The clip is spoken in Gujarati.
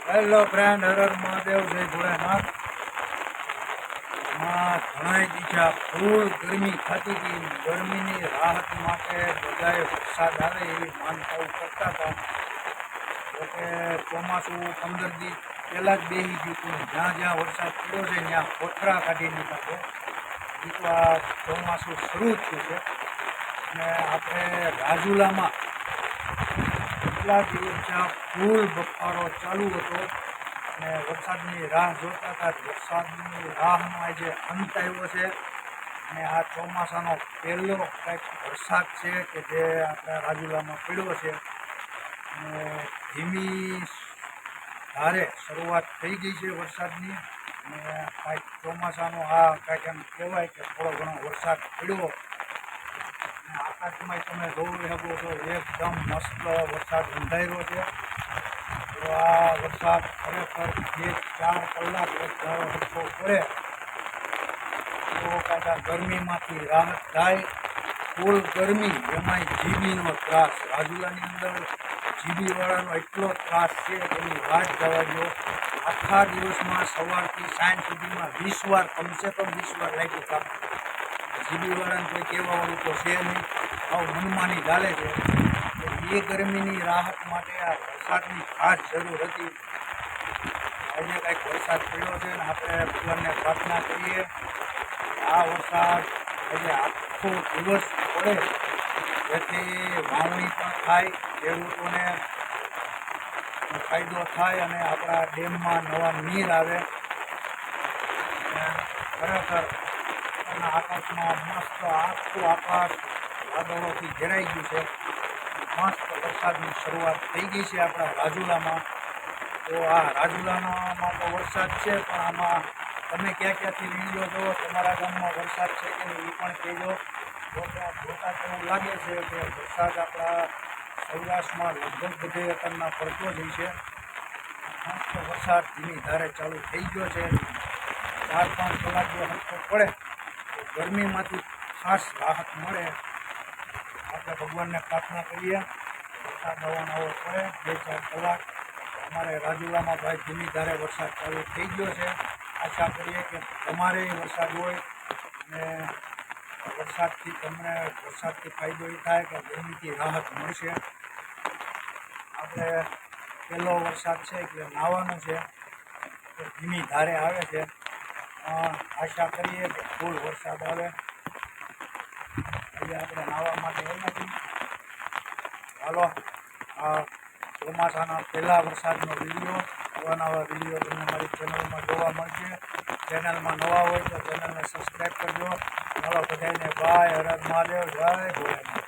હેલો ફ્રેન્ડ, હર મહાદેવ, જય ભોળાનાથ. ઘણા દીધા ફૂલ ગરમી થતી હતી. ગરમીની રાહત માટે બધાએ વરસાદ આવે એવી માનતાઓ કરતા હતા. જોકે ચોમાસું 15 દિવસ પહેલાં જ બેસી ગયું હતું. જ્યાં જ્યાં વરસાદ પડ્યો છે ત્યાં કોથરા કાઢી લીધા છે. એ તો આ ચોમાસું શરૂ થયું છે. અને આપણે રાજુલામાં કેટલા દિવસ ફૂલ બફારો ચાલુ હતો અને વરસાદની રાહ જોતા હતા. વરસાદની રાહનો આજે અંત આવ્યો છે અને આ ચોમાસાનો પહેલો કંઈક વરસાદ છે કે જે આપણા રાજુલામાં પડ્યો છે. અને ધીમી ધારે શરૂઆત થઈ ગઈ છે વરસાદની. અને કાંઈક ચોમાસાનો આ કાંઈક એમ કહેવાય કે થોડો ઘણો વરસાદ પડ્યો. અને આકાશમાં તમે જોઈ શકો છો એકદમ મસ્ત વરસાદ નોંધાયેલો છે. તો આ વરસાદ ખરેખર 2-4 કલાક ધારો હરખો પડે તો કાંઈક આ ગરમીમાંથી રાહત થાય. ફૂલ ગરમી, એમાંય જીબીનો ત્રાસ. રાજુલાની અંદર જીબીવાળાનો એટલો ત્રાસ છે એની વાત જવા દો. આખા દિવસમાં સવારથી સાંજ સુધીમાં 20 વાર, કમસે કમ 20 વાર લાગ્યું કામ. જીબીવાળાને કોઈ કહેવાવાળું તો છે નહીં, આવું મનમાની ચાલે છે. એ ગરમીની રાહત માટે આ વરસાદની ખાસ જરૂર હતી. આજે કાંઈક વરસાદ પડ્યો છે ને આપણે ભગવાનને પ્રાર્થના કરીએ આ વરસાદ આજે આખો દિવસ પડે જેથી વાવણી પણ થાય, ખેડૂતોને ફાયદો થાય અને આપણા ડેમમાં નવા નીર આવે. ખરેખર આકાશમાં મસ્ત આખું આકાશ વાદળોથી ઘેરાઈ ગયું છે. મસ્ત વરસાદની શરૂઆત થઈ ગઈ છે આપણા રાજુલામાં. તો આ રાજુલામાં તો વરસાદ છે, પણ આમાં તમે ક્યાં ક્યાંથી વિડીયો જોવો, તમારા ગામમાં વરસાદ છે કે નહીં એ પણ કહેજો. જોતા તો એવું લાગે છે કે વરસાદ આપણા સૌરાષ્ટ્રમાં લગભગ બધે અત્યારના પડતો જ છે. મસ્ત વરસાદ ધીમી ધારે ચાલુ થઈ ગયો છે. 4-5 કલાક જો હલકો પડે તો ગરમીમાંથી ખાસ રાહત મળે. આપણે ભગવાનને પ્રાર્થના કરીએ વરસાદ નવો પડે 2-4 કલાક. અમારે રાજુલામાં ભાઈ ધીમી ધારે વરસાદ ચાલુ થઈ ગયો છે. આશા કરીએ કે તમારે વરસાદ હોય અને વરસાદથી તમને ફાયદો એ થાય કે ગરમીથી રાહત મળશે. આપણે પહેલો વરસાદ છે એટલે નાહવાનું છે તો ધીમી ધારે આવે છે. આશા કરીએ કે ફૂલ વરસાદ આવે. આજે આપણે નાહવા માટે નથી. ચાલો, આ ચોમાસાના પહેલા વરસાદનો વિડીયો, નવા વિડીયો તમને મારી ચેનલમાં જોવા મળશે. ચેનલમાં નવા હોય તો ચેનલને સબસ્ક્રાઈબ કરજો. ચાલો બધાને બાય. હર હર મહાદેવ, જય ભોલેનાથ.